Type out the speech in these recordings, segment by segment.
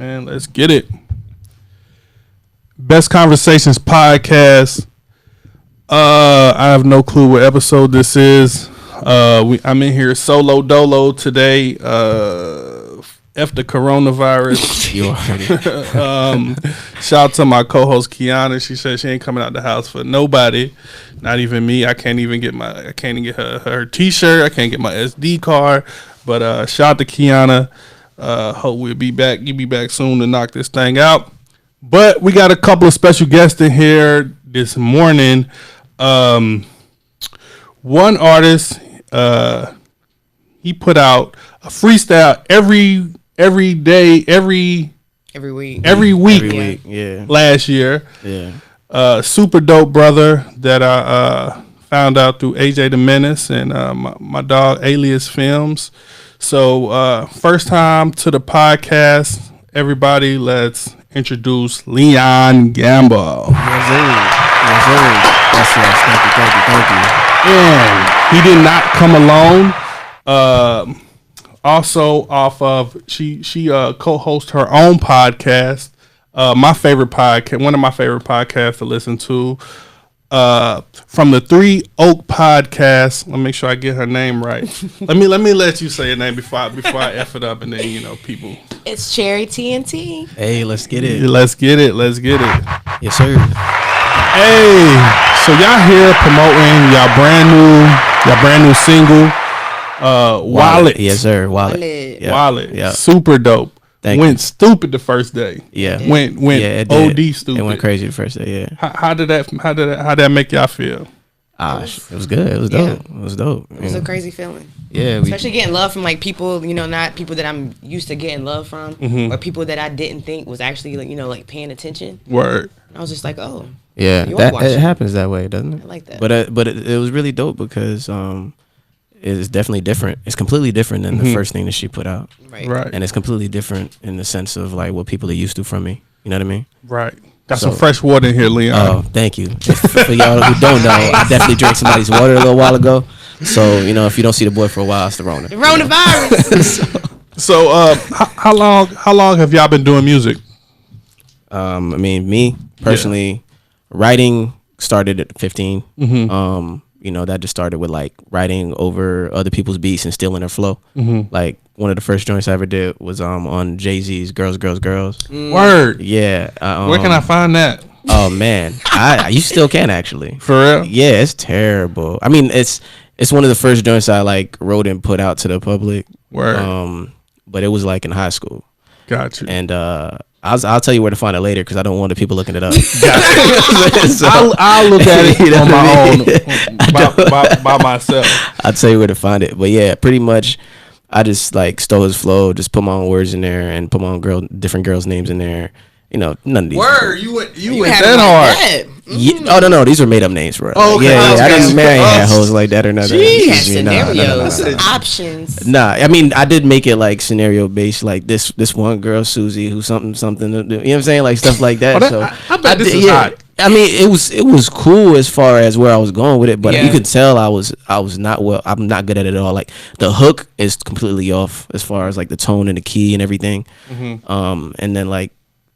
Man, let's get it. Best Conversations podcast. I have no clue what episode this is. I'm in here solo dolo today. F the coronavirus. You already. Shout out to my co-host Kiana. She said she ain't coming out the house for nobody, not even me. I can't even get her T-shirt. I can't get my SD card. But shout out to Kiana. Hope we'll be back. You'll be back soon to knock this thing out. But we got a couple of special guests in here this morning. One artist, he put out a freestyle every week. Yeah. Last year. Yeah. Super dope brother that I found out through AJ the Menace and my dog Alias Films. So first time to the podcast, everybody. Let's introduce Liion Gamble. Yes, thank you. And he did not come alone. Also, off of she co-hosts her own podcast. My favorite podcast, one of my favorite podcasts to listen to. From the Three Oak Podcast. Let me make sure I get her name right. let me let you say her name before I F it up, and then people. It's Cherry TNT. Hey, let's get it. Let's get it. Yes, sir. Hey, so y'all here promoting y'all brand new single, Wallet. Yes, sir. Wallet. Yep. Wallet. Yeah. Super dope. Thank went you. Stupid the first day. Yeah. Went OD stupid. It went crazy the first day. Yeah. How did that make y'all feel? It was good. It was dope. It was dope. It was a crazy feeling. Yeah. Especially getting love from like people, not people that I'm used to getting love from, or people that I didn't think was actually like paying attention. Word. And I was just like, oh. Yeah. It happens that way, doesn't it? I like that. But it was really dope because it's definitely different. It's completely different than the first thing that she put out. Right. And it's completely different in the sense of like what people are used to from me. You know what I mean? Right. Got some fresh water in here, Liion. Oh, thank you. For y'all who don't know, I definitely drank somebody's water a little while ago. So, if you don't see the boy for a while, it's the Rona. The Ronavirus. So, how long have y'all been doing music? Me personally, writing started at 15. That just started with like writing over other people's beats and stealing their flow. Like one of the first joints I ever did was on Jay-Z's Girls, Girls, Girls. Word. Yeah. Where can I find that? Oh man, you still can actually. For real? Yeah, it's terrible. I mean, it's one of the first joints I like wrote and put out to the public. Word. But it was like in high school. Got you. And I'll tell you where to find it later because I don't want the people looking it up. So, I'll look at it on my own by myself. I'll tell you where to find it. But yeah, pretty much I just like stole his flow, just put my own words in there and put my own different girls' names in there. None of these. Word, you went that hard. Yeah, oh no, these were made up names, bro. Oh, okay. Yeah, I didn't marry hoes like that or nothing. Scenarios, options. Nah, I mean, I did make it like scenario based, like this one girl, Susie, who something to do. You know what I'm saying, like stuff like that. I bet this is hot. I mean, it was cool as far as where I was going with it, but you could tell I was not I'm not good at it at all. Like the hook is completely off as far as like the tone and the key and everything. And then like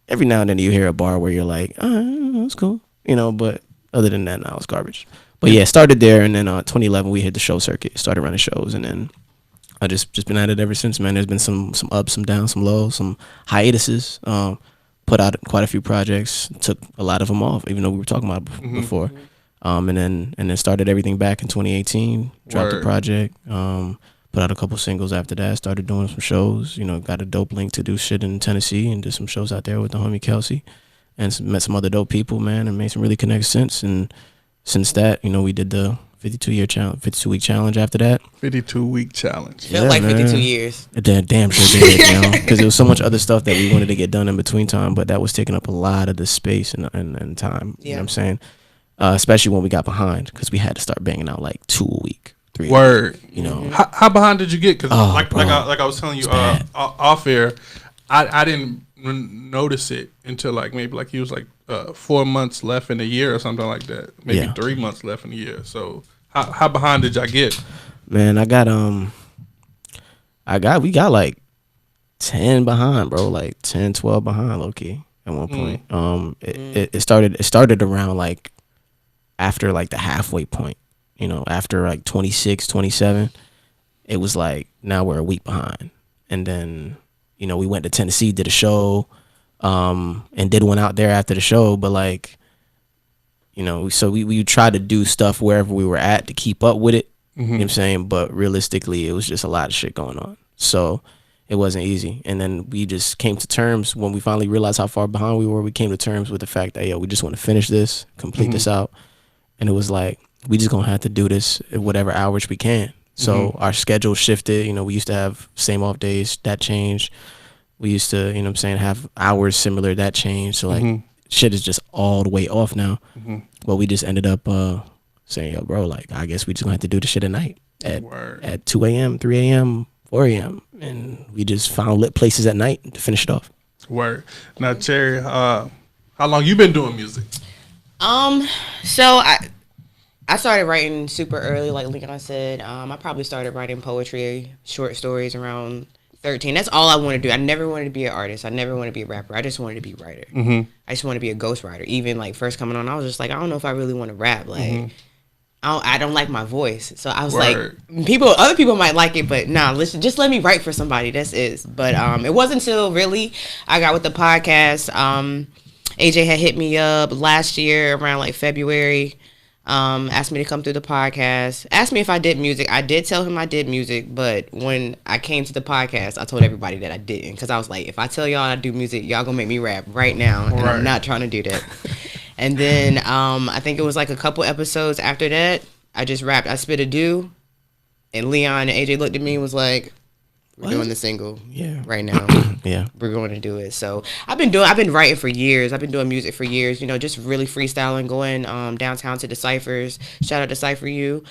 every now and then you hear a bar where you're like, that's cool, but other than that, no, it's garbage. But yeah, started there, and then 2011 we hit the show circuit, started running shows, and then I just been at it ever since, man. There's been some ups, some downs, some lows, some hiatuses. Put out quite a few projects, took a lot of them off, even though we were talking about it before. And then started everything back in 2018. Dropped the project. Put out a couple singles after that. Started doing some shows. Got a dope link to do shit in Tennessee and did some shows out there with the homie Kelsey, and met some other dope people, man, and made some really connections since. And since that, we did the 52-week challenge after that. 52-week challenge. Felt like 52 years. It damn sure did, because there was so much other stuff that we wanted to get done in between time, but that was taking up a lot of the space and time. You know what I'm saying? Especially when we got behind, because we had to start banging out like 2 a week. 3 Word. You know. How behind did you get? Because like I was telling you off air, I didn't notice it until like maybe like he was like 4 months left in a year or something like that. Maybe 3 months left in a year. So how behind did y'all get? Man, we got like 10 behind, bro, like 10, 12 behind, low key at one point. It started around like after like the halfway point, you know, after like 26, 27, it was like now we're a week behind. And then, you know, we went to Tennessee, did a show, and did one out there after the show, but like, you know, so we tried to do stuff wherever we were at to keep up with it. You know what I'm saying? But realistically, it was just a lot of shit going on. So it wasn't easy. And then we just came to terms when we finally realized how far behind we were. We came to terms with the fact that, yo, we just want to finish this, complete this out. And it was like, we just gonna have to do this at whatever hours we can. So our schedule shifted. You know, we used to have same off days. That changed. We used to, you know what I'm saying, have hours similar. That changed. So like, shit is just all the way off now. But we just ended up saying, yo, bro, like, I guess we just gonna have to do the shit at night at 2 a.m., 3 a.m., 4 a.m. And we just found lit places at night to finish it off. Word. Now, Cherry, how long you been doing music? So I started writing super early, like Liion said. I probably started writing poetry, short stories around 13. That's all I wanted to do. I never wanted to be an artist. I never wanted to be a rapper. I just wanted to be a writer. I just wanted to be a ghostwriter. Even like first coming on, I was just like, I don't know if I really want to rap. Like, I don't like my voice. So I was like, other people might like it, but nah, listen, just let me write for somebody. That's it. But it wasn't until really I got with the podcast. AJ had hit me up last year around like February. Asked me to come through the podcast, asked me if I did music. I did tell him I did music, but when I came to the podcast, I told everybody that I didn't, because I was like, if I tell y'all I do music, y'all gonna make me rap right now, and I'm not trying to do that. And then I think it was like a couple episodes after that, I just rapped. I spit a do, and Liion and AJ looked at me and was like, we're doing the single right now. We're going to do it. So I've been writing for years. I've been doing music for years, you know, just really freestyling, going downtown to the Cyphers. Shout out to Cypher U.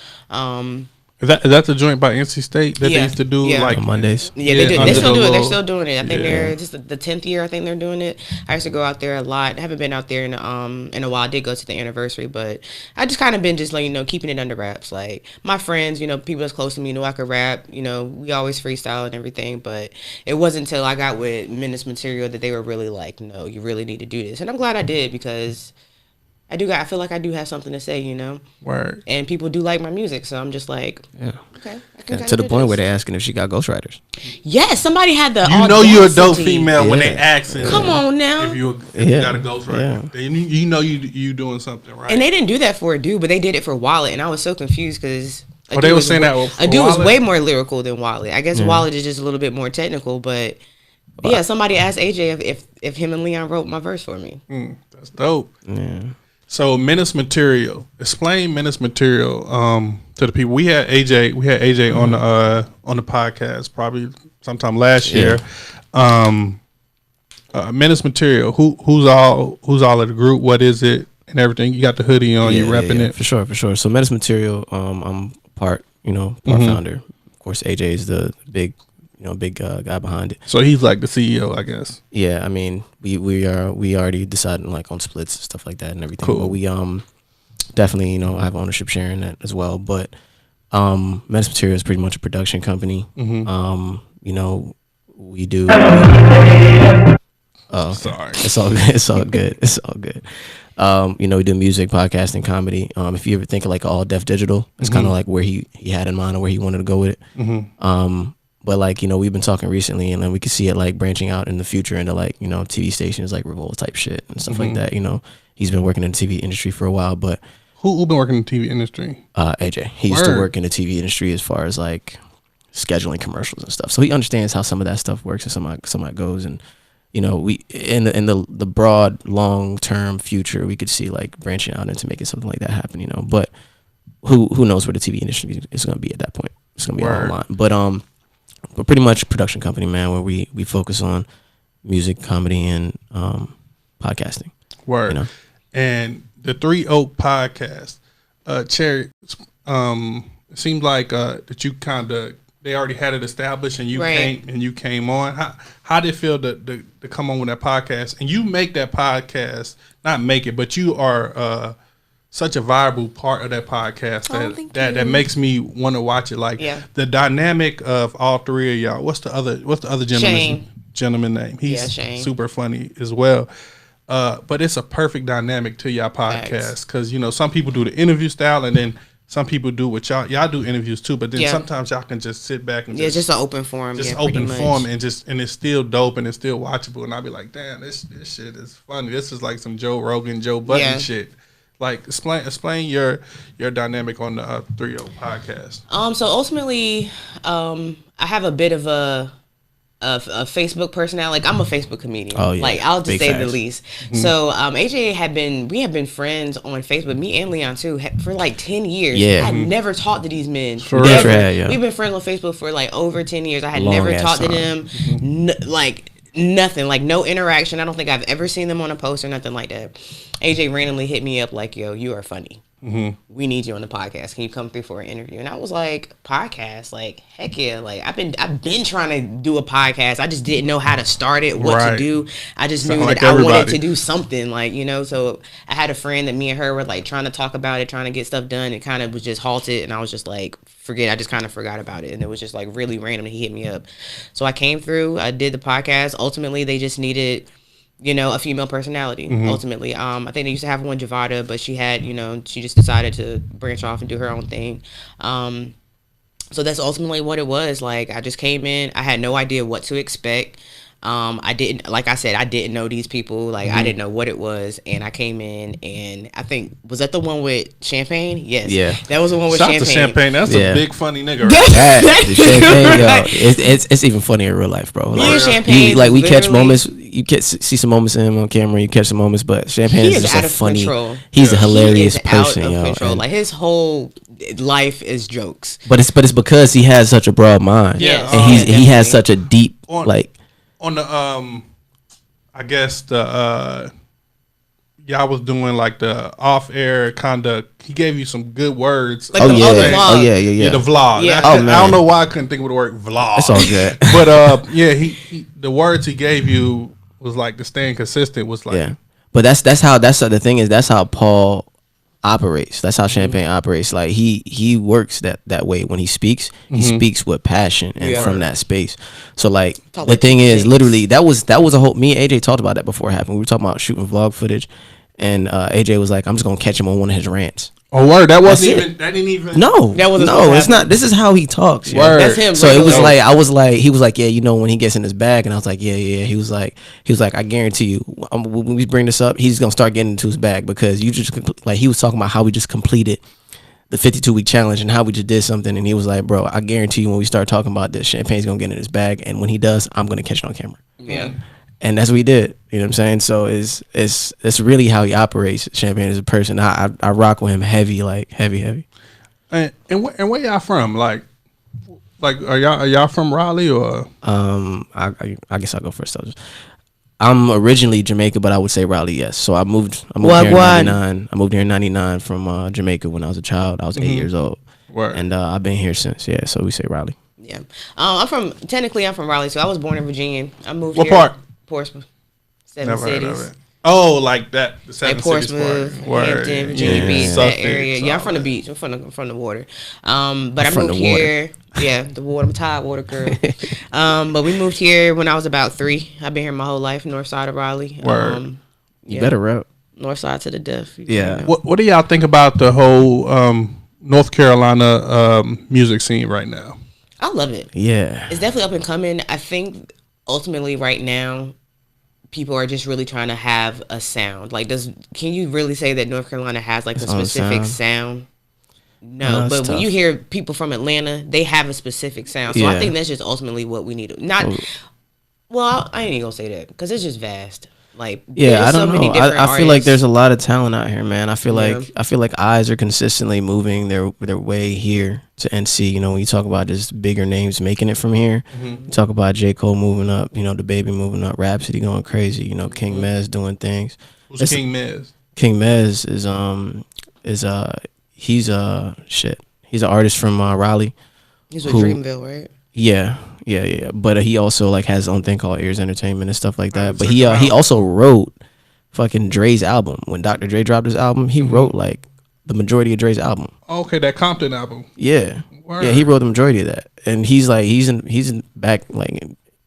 Is that the joint by NC State that they used to do like on Mondays? Yeah, they do. They still do it. They're still doing it. I think they're just the 10th year. I think they're doing it. I used to go out there a lot. I haven't been out there in a while. I did go to the anniversary, but I just kind of been just like, you know, keeping it under wraps. Like my friends, you know, people that's close to me knew I could rap. You know, we always freestyle and everything, but it wasn't until I got with Menace Material that they were really like, no, you really need to do this. And I'm glad I did, because I feel like I do have something to say, you know. Word. And people do like my music, so I'm just like, okay. I can to the point where they're asking if she got ghostwriters. Yes, somebody had the. You know you're a dope female when they ask. Come on now. If you got a ghostwriter, you know you doing something right. And they didn't do that for a dude, but they did it for Wallet, and I was so confused because. They were saying that a dude was way more lyrical than Wallet. I guess Wallet is just a little bit more technical, but. Yeah, somebody asked AJ if him and Liion wrote my verse for me. That's dope. Yeah. So Menace Material. Explain Menace Material to the people. We had AJ on the podcast probably sometime last year. Menace Material. Who's all of the group? What is it and everything? You got the hoodie on. You repping it for sure. So Menace Material. I'm part founder. Of course, AJ is the big guy behind it. So he's like the CEO, I guess. Yeah, I mean, we already decided like on splits and stuff like that and everything. Cool. But we definitely have ownership share in that as well. But Menace Material is pretty much a production company. We do. Sorry, it's all good. It's all good. We do music, podcasting, comedy. If you ever think of like All Def Digital, it's kind of like where he had in mind or where he wanted to go with it. But like, we've been talking recently, and then we could see it like branching out in the future into like, TV stations like Revolt type shit and stuff like that. He's been working in the TV industry for a while, but who been working in the TV industry? AJ. He used to work in the TV industry as far as like scheduling commercials and stuff. So he understands how some of that stuff works and some of it goes. And we in the broad long term future, we could see like branching out into making something like that happen. But who knows where the TV industry is going to be at that point? It's going to be a whole lot. But pretty much a production company, man, where we focus on music, comedy, and podcasting. Word. And the 3 Oak podcast, Cherry, it seems like that you they already had it established, and you came on. How did it feel to come on with that podcast? And you make that podcast, not make it, but you are such a viable part of that podcast that makes me want to watch it. Like the dynamic of all three of y'all. What's the other gentleman? gentleman name. He's super funny as well. But it's a perfect dynamic to y'all podcast because some people do the interview style and then some people do what y'all do interviews too. But then sometimes y'all can just sit back and just an open forum, and it's still dope and it's still watchable. And I'll be like, damn, this shit is funny. This is like some Joe Rogan, Joe Budden shit. Like explain your dynamic on the 3-0 podcast. So ultimately, I have a bit of a Facebook personality. Like I'm a Facebook comedian. Oh, yeah. Like I'll just say the least. Mm-hmm. So AJ we have been friends on Facebook, me and Liion too, for like 10 years. Yeah. I had never talked to these men. We've been friends on Facebook for like over 10 years. I had never talked to them. Like nothing, like no interaction. I don't think I've ever seen them on a post or nothing like that. AJ randomly hit me up like, yo, you are funny. Mm-hmm. We need you on the podcast. Can you come through for an interview? And I was like, podcast? Like, heck yeah. Like I've been trying to do a podcast. I just didn't know how to start it, what to do. I just knew that I wanted to do something, like, so I had a friend that me and her were like trying to talk about it, trying to get stuff done. It kind of was just halted and I was just like, I just kind of forgot about it. And it was just like really random. He hit me up. So I came through, I did the podcast. Ultimately, they just needed a female personality, ultimately. I think they used to have one, Javada, but she had, she just decided to branch off and do her own thing. So that's ultimately what it was. Like, I just came in. I had no idea what to expect. I didn't know these people. Like, I didn't know what it was. And I came in and I think, was that the one with Champagne? Yes. Yeah. That was the one with Champagne. Shout to Champagne. That's a big funny nigga. Right? Champagne, yo. It's even funny in real life, bro. Like, Champagne. We catch moments. You see some moments in him on camera. You catch some moments, but Champagne is just a funny. Control. He's a hilarious person, out of control. Like his whole life is jokes. But it's because he has such a broad mind. Yeah. And he has such a deep on the I guess the y'all was doing like the off air kind of. He gave you some good words. Like the vlog. Yeah. I don't know why I couldn't think of the word vlog. It's all good. But he the words he gave you was like the staying consistent was like. Yeah. But that's the thing is that's how Paul operates. That's how Champagne operates. Like he works that way when he speaks. He speaks with passion and from that space. So like the thing is, literally that was a whole. Me and AJ talked about that before it happened. We were talking about shooting vlog footage, and AJ was like, "I'm just gonna catch him on one of his rants." Oh word, that didn't even. No, that wasn't. No, it's not. This is how he talks. Word. That's him. So it was like he was like, yeah, when he gets in his bag, and I was like, yeah. He was like, I guarantee you, when we bring this up, he's gonna start getting into his bag because you just he was talking about how we just completed the 52-week challenge and how we just did something, and he was like, bro, I guarantee you when we start talking about this, Champagne's gonna get in his bag, and when he does, I'm gonna catch it on camera. Yeah. And that's what we did. You know what I'm saying? So it's really how he operates. Champagne as a person. I rock with him heavy. And where y'all from? Like are y'all from Raleigh or? I guess I'll go first. I'm originally Jamaica, but I would say Raleigh. Yes. So I moved here in '99. I moved here in '99 from Jamaica when I was a child. I was 8 years old. Word. And I've been here since. Yeah. So we say Raleigh. Yeah. I'm from Raleigh. So I was born in Virginia. I moved here. What part? Portsmouth. Seven cities. Oh, like that. The seven like Portsmouth, Hampton, Virginia Beach, that area. Yeah, I'm from the beach. I'm from the water. But I moved here. Yeah, the water. I'm a tide water girl. But we moved here when I was about 3. I've been here my whole life, north side of Raleigh. Word. You better rep. North side to the death. Yeah. What do y'all think about the whole North Carolina music scene right now? I love it. Yeah. It's definitely up and coming. I think ultimately right now people are just really trying to have a sound. Like, can you really say that North Carolina has like a specific sound? No, but when you hear people from Atlanta, they have a specific sound. So I think that's just ultimately what we need. Well, I ain't even gonna say that because it's just vast. Like, I don't know. I feel like there's a lot of talent out here, man. I feel like eyes are consistently moving their way here to NC. You know, when you talk about just bigger names making it from here, you talk about J. Cole moving up, the Baby moving up, Rhapsody going crazy, King Mez doing things. Who's King Mez? King Mez he's an artist from Raleigh. He's with Dreamville, right? Yeah. But he also has his own thing called Ears Entertainment and stuff like that. But he also wrote fucking Dre's album. When Dr. Dre dropped his album, he wrote the majority of Dre's album. Okay, that Compton album. Yeah. Word. Yeah, he wrote the majority of that. And he's in back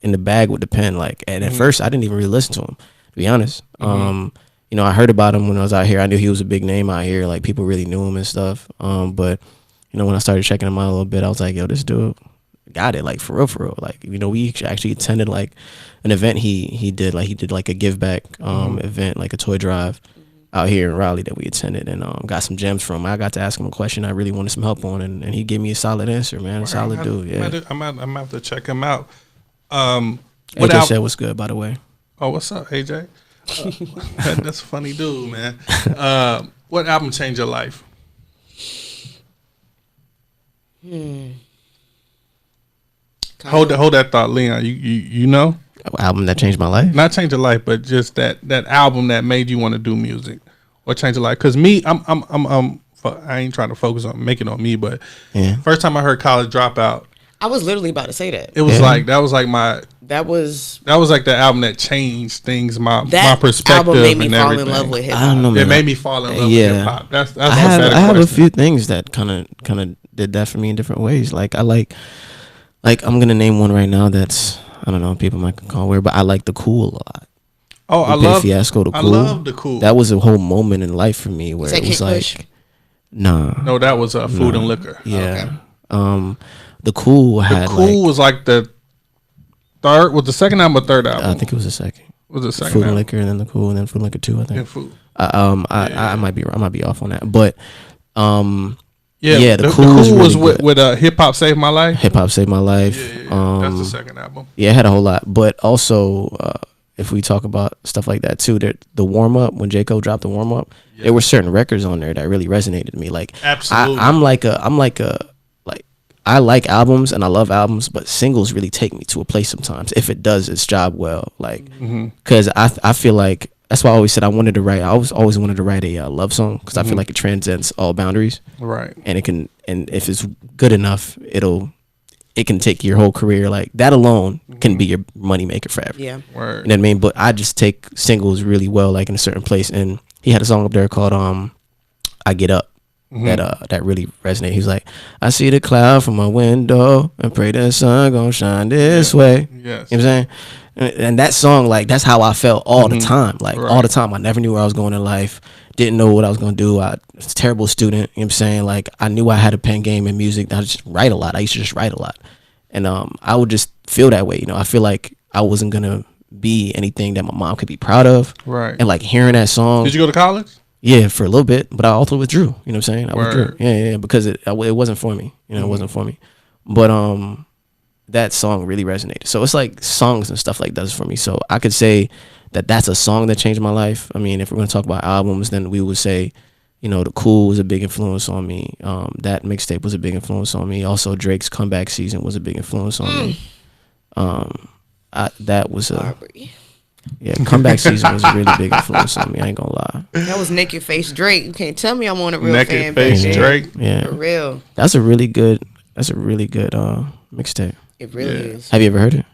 in the bag with the pen. Like, and at first I didn't even really listen to him, to be honest. You know, I heard about him when I was out here. I knew he was a big name out here. Like, people really knew him and stuff. But, you know, when I started checking him out a little bit, I was like, yo, this dude got it, like, for real. Like, you know, we actually attended, like, an event he did. Like, he did, like, a give back event, like a toy drive out here in Raleigh that we attended, and got some gems from him. I got to ask him a question I really wanted some help on, and he gave me a solid answer, man. A solid dude, yeah. I'm gonna have to check him out. AJ said what's good, by the way. Oh, what's up, AJ? That's a funny dude, man. What album changed your life? Hold that thought, Liion. You know? Album that changed my life? Not change your life, but just that album that made you want to do music. What changed your life? Because me, I ain't trying to focus on making it on me, but first time I heard College Dropout, I was literally about to say that. It was like that was like the album that changed things, my perspective. Album made me and fall everything. in love with hip hop. I don't know, man. It made me fall in love with hip hop. That's I have a few things that kind of did that for me in different ways. Like I'm gonna name one right now that's, I don't know, people might call weird, but I like The Cool a lot. Oh, I love Fiasco, The Cool. I love The Cool. That was a whole moment in life for me where it was like, Push? No, that was Food and Liquor. Yeah. Okay. The Cool had was like the third, was the second album or third album? I think it was the second. Was the second Food album? and Liquor, and then The Cool, and then Food and Liquor 2, I think. Yeah, Food. I might be off on that, but The Cool was really with Hip Hop Saved My Life. Hip Hop Saved My Life. Yeah. That's the second album. Yeah, it had a whole lot, but also if we talk about stuff like that too, the warm up, when J. Cole dropped the warm up, there were certain records on there that really resonated with me. Like, absolutely, I like albums and I love albums, but singles really take me to a place sometimes if it does its job well. Like, because I feel like that's why I always said I always wanted to write a love song, because I feel like it transcends all boundaries. Right. And if it's good enough, it can take your whole career. Like, that alone can be your money maker forever. Yeah. Word. You know what I mean? But I just take singles really well, like in a certain place. And he had a song up there called I Get Up. That really resonated. He was like, I see the cloud from my window and pray the sun gonna shine this way. Yes. You know what I'm saying? And that song, like, that's how I felt all the time. Like, all the time. I never knew where I was going in life. Didn't know what I was going to do. I was a terrible student. You know what I'm saying? Like, I knew I had a pen game in music. I just write a lot. I used to just write a lot. And I would just feel that way. You know, I feel like I wasn't going to be anything that my mom could be proud of. Right. And, like, hearing that song. Did you go to college? Yeah, for a little bit. But I also withdrew. You know what I'm saying? I withdrew. Yeah. Because it wasn't for me. You know, it wasn't for me. But that song really resonated. So it's like songs and stuff like that is for me. So I could say that that's a song that changed my life. I mean, if we're going to talk about albums, then we would say, you know, The Cool was a big influence on me. That mixtape was a big influence on me. Also, Drake's Comeback Season was a big influence on me. That was Comeback Season was a really big influence on me. I ain't gonna lie. That was Naked Face Drake. You can't tell me I'm on a real fan. Naked Face Drake. Yeah, for real. That's a really good mixtape. It really is. Have you ever heard it?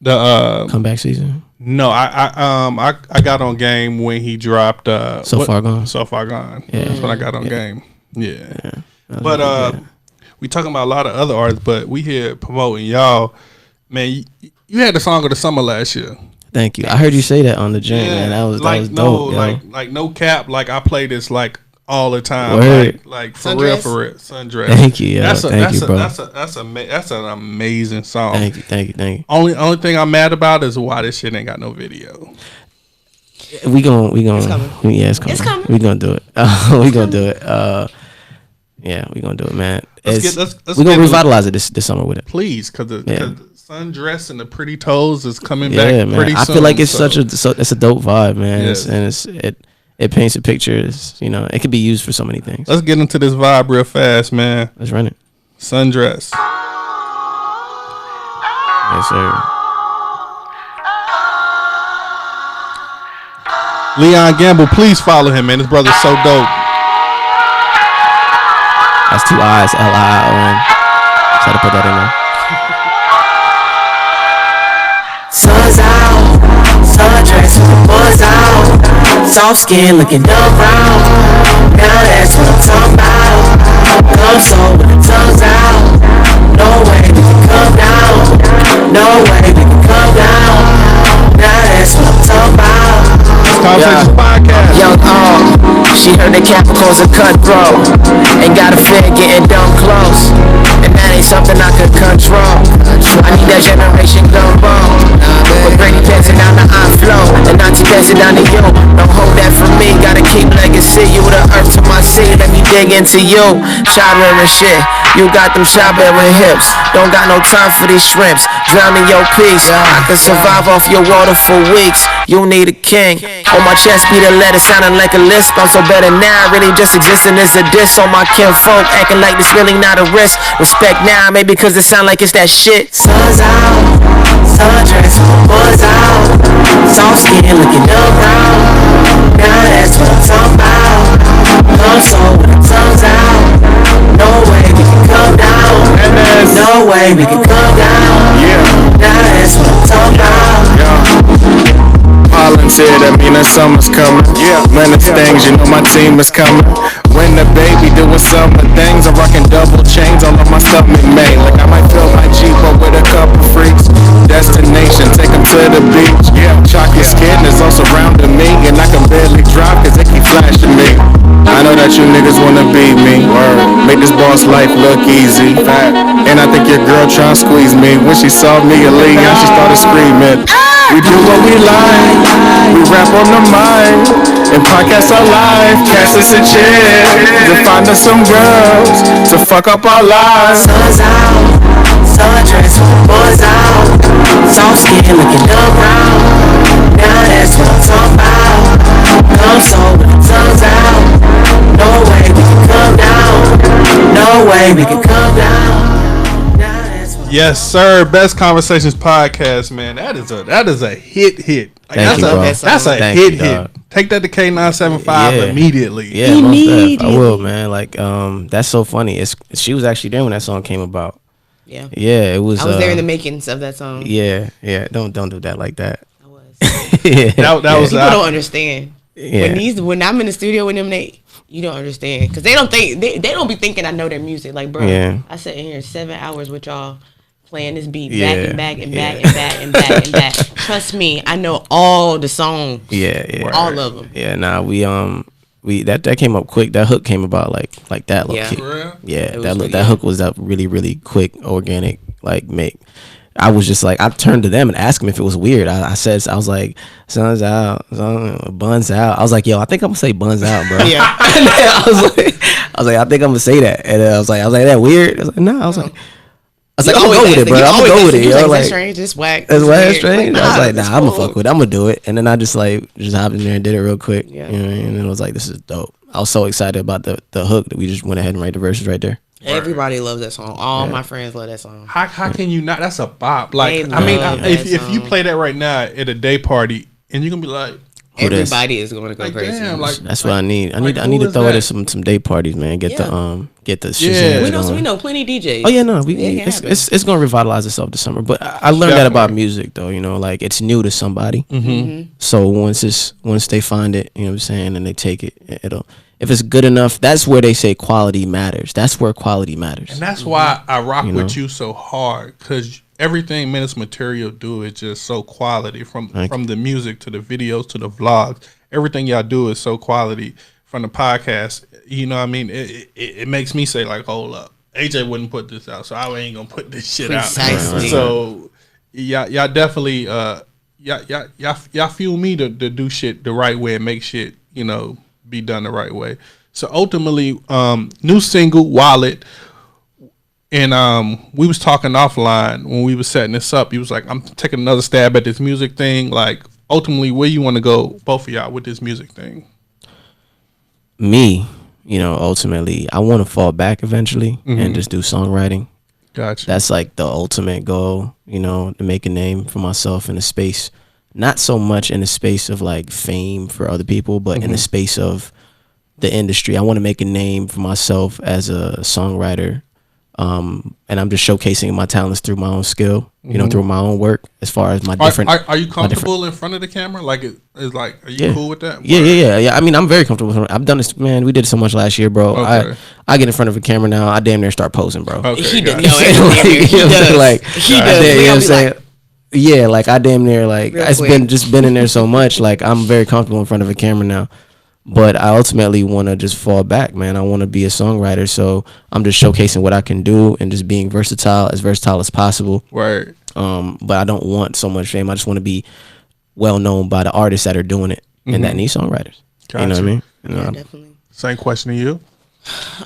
The Comeback Season. No, I got on Game when he dropped Far Gone. So Far Gone. Yeah. That's when I got on Game. Yeah. But really we talking about a lot of other artists, but we here promoting y'all. Man, you had the song of the summer last year. Thank you. I heard you say that on the joint, man. That was dope. Like no cap. Like, I play this like all the time. Like for real. Sundress. Thank you. Thank you, bro. That's an amazing song. Thank you. Only thing I'm mad about is why this shit ain't got no video. We gon' It's coming. It's coming. We gonna do it. We gonna do it. Yeah, we gonna do it, man. We gonna revitalize it this summer with it. Please, because the sundress and the pretty toes is coming back pretty soon. I feel like it's it's a dope vibe, man. Yes. It paints a picture. You know, it can be used for so many things. Let's get into this vibe real fast, man. Let's run it. Sundress. Yes, sir. Liion Gamble, please follow him, man. His brother's so dope. That's 2 I's, Liion. Try to put that in there. Sun's out, sundress with the buzz out. Soft skin looking dumb brown. Now that's what I'm talking about. Come so with the tongues out. No way we can come down. No way we can come that's what I'm talking about. Conversation podcast. Young she heard the Capricorns are cutthroat. Ain't got a fear getting dumb close. And that ain't something I could control. I need that generation gumbo. But Brady dancing down the flow. And not to dancing down to you. Don't hold that from me. Gotta keep legacy. You the earth to my seed. Let me dig into you. Child wearing shit. You got them child bearing hips. Don't got no time for these shrimps. Drown in your peace. I can survive off your water for weeks. You need a king. On my chest be the letter sounding like a lisp. I'm so better now. Really just existing as a diss on my kinfolk. Acting like this really not a risk. Respect now, maybe cause it sound like it's that shit. Sun's out, sundress, boys out. Soft skin looking around. Now that's what I'm talking about. I'm so with the tongues out. No way we can come down. No way we can come down. Now that's what I'm talking about. Pollen's here, that mean that summer's coming. When it's things, you know my team is coming. When the baby doing summer things, I'm rocking double chains all of my stomach made. Like I might fill my Jeep up with a couple freaks. Destination, take them to the beach. Chocolate skin is all surrounding me, and I can barely drop cause they keep flashing me. I know that you niggas wanna beat me. Make this boss life look easy. And I think your girl tryna squeeze me. When she saw me and Liion, she started screaming. We do what we like, we rap on the mic, and podcast our life, cast us a chair, to find us some girls, to fuck up our lives. Sun's out, sundress, boys out, soft skin looking around. Now that's what I'm talking about. I'm so with the tongues out. No way we can come down. No way we can come down. Yes, sir. Best Conversations podcast, man. That is a hit. Like, Thank you, bro. That's a Thank hit. you, dog. Take that to K975 immediately. Yeah, most I will, man. Like, that's so funny. She was actually there when that song came about. Yeah, it was. I was there in the makings of that song. Yeah. Don't do that like that. I was. That was. People don't understand. Yeah. When I'm in the studio with them, you don't understand because they don't think they don't be thinking I know their music. Like, bro, I sat in here 7 hours with y'all. Playing this beat back and back and back and back and back and back. Trust me, I know all the songs. Yeah. All of them. Yeah, we that came up quick. That hook came about like that. Yeah. Yeah, that hook was up really, really quick, organic. Like I was just like, I turned to them and asked them if it was weird. I was like, sun's out, buns out. I was like, yo, I think I'm gonna say buns out, bro. Yeah. I was like, I think I'm gonna say that. And I was like, that weird? I was like, no. I was like, I'm gonna go with it, bro. I'm gonna go with it. Yo, like, strange, it's whack. It's whack, strange. I was like, nah, I'm gonna fuck with it. I'm gonna do it. And then I just hopped in there and did it real quick. Yeah. You know, and then I was like, this is dope. I was so excited about the hook that we just went ahead and write the verses right there. Everybody loves that song. All my friends love that song. How can you not? That's a bop. Like, I mean, if you play that right now at a day party, and you're gonna be like, everybody is going to go crazy. Damn, like, that's what I need. I need to throw it at some day parties, man. Get the shit. We know plenty DJs. Oh yeah, no, it's gonna revitalize itself this summer. But I learned that about music, though. You know, like it's new to somebody. Mm-hmm. So once they find it, you know what I'm saying, and they take it, it'll. If it's good enough, that's where they say quality matters. That's where quality matters. And that's why I rock with you so hard, because everything Menace Material do is just so quality. From the music to the videos to the vlogs, everything y'all do is so quality. From the podcast, you know what I mean? It makes me say, like, hold up, AJ wouldn't put this out, so I ain't gonna put this shit out. So y'all definitely y'all fuel me to do shit the right way and make shit, you know, be done the right way. So ultimately, new single, Wallet. And we was talking offline when we was setting this up. He was like, I'm taking another stab at this music thing. Like, ultimately, where you want to go, both of y'all, with this music thing? Me, you know, ultimately, I want to fall back eventually and just do songwriting. Gotcha. That's like the ultimate goal, you know, to make a name for myself in a space. Not so much in the space of like fame for other people, but in the space of the industry. I want to make a name for myself as a songwriter. And I'm just showcasing my talents through my own skill, you know, through my own work. As far as my different, are you comfortable in front of the camera? Like, it's like, are you cool with that? Yeah. I mean, I'm very comfortable. I've done this, man. We did it so much last year, bro. Okay. I get in front of a camera now. I damn near start posing, bro. Okay, he gotcha. does. No, he does. Like, he does. You know what I'm saying? Yeah, like I damn near like Real it's quick. been in there so much. Like I'm very comfortable in front of a camera now. But I ultimately want to just fall back, man. I want to be a songwriter, so I'm just showcasing what I can do and just being versatile as possible. Right. But I don't want so much fame. I just want to be well known by the artists that are doing it and that need songwriters. Gotcha. You know what I mean? You know, Yeah, definitely. Same question to you.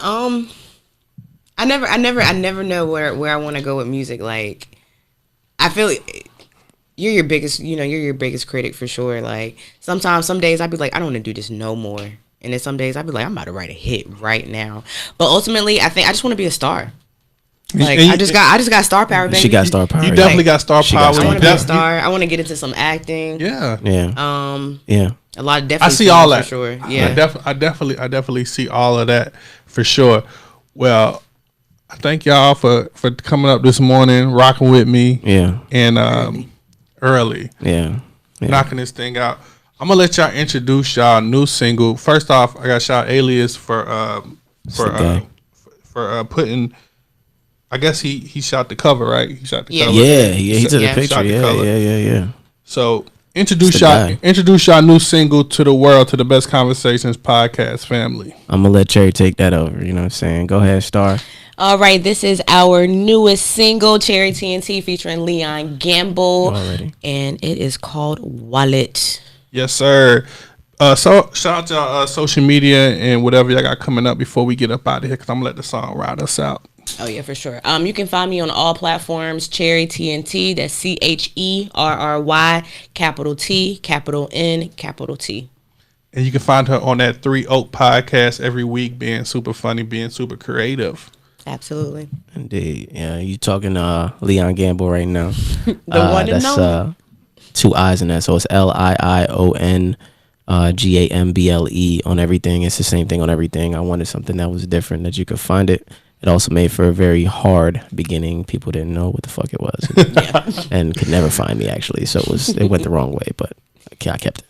I never know where I want to go with music. Like, I feel you're your biggest critic for sure. Like, some days I'd be like, I don't want to do this no more. And then some days I'd be like, I'm about to write a hit right now. But ultimately, I think I just want to be a star. Like, I just got star power, baby. She got star power. You definitely got star power. I want to be a star. I want to get into some acting. Yeah. Yeah. A lot of definitely. I see all that for sure. Yeah. I definitely see all of that for sure. Well, I thank y'all for coming up this morning, rocking with me. Yeah. And early. Yeah. Knocking this thing out. I'm gonna let y'all introduce y'all new single. First off, I got shout Alias for putting. I guess he shot the cover, right? He shot the cover. Yeah, he took the picture. Shot Yeah. So introduce y'all new single to the world, to the Best Conversations podcast family. I'm gonna let Cherry take that over. You know what I'm saying? Go ahead, Star. All right, this is our newest single, Cherry TNT, featuring Liion Gamble, and it is called Wallet. Yes, sir. So shout out y'all social media and whatever y'all got coming up before we get up out of here, because I'm gonna let the song ride us out. Oh yeah, for sure. You can find me on all platforms, Cherry TNT. That's CHERRY, capital T, capital N, capital T. And you can find her on that 3 Oak podcast every week, being super funny, being super creative. Absolutely. Indeed. Yeah, you talking Liion Gamble right now. The one and that's 2 I's in that, so it's LIION GAMBLE on everything. It's the same thing on everything. I wanted something that was different, that you could find it. It also made for a very hard beginning. People didn't know what the fuck it was, and could never find me actually. So it went the wrong way, but I kept it.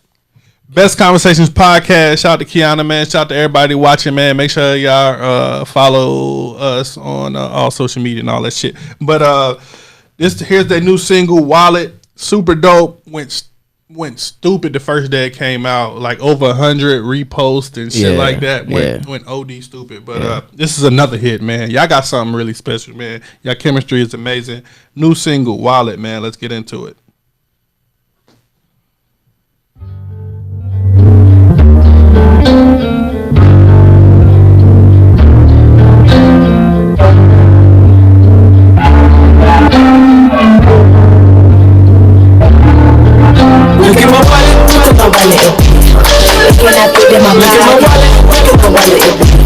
Best Conversations podcast. Shout out to Kiana, man. Shout out to everybody watching, man. Make sure y'all follow us on all social media and all that shit. But here's their new single, Wallet. Super dope. Went stupid the first day it came out. Like over 100 reposts and shit like that. Went OD stupid. But this is another hit, man. Y'all got something really special, man. Y'all chemistry is amazing. New single, Wallet, man. Let's get into it. Look at my wallet, look at my wallet. Can I put in my wallet? Look at my wallet, look at my wallet.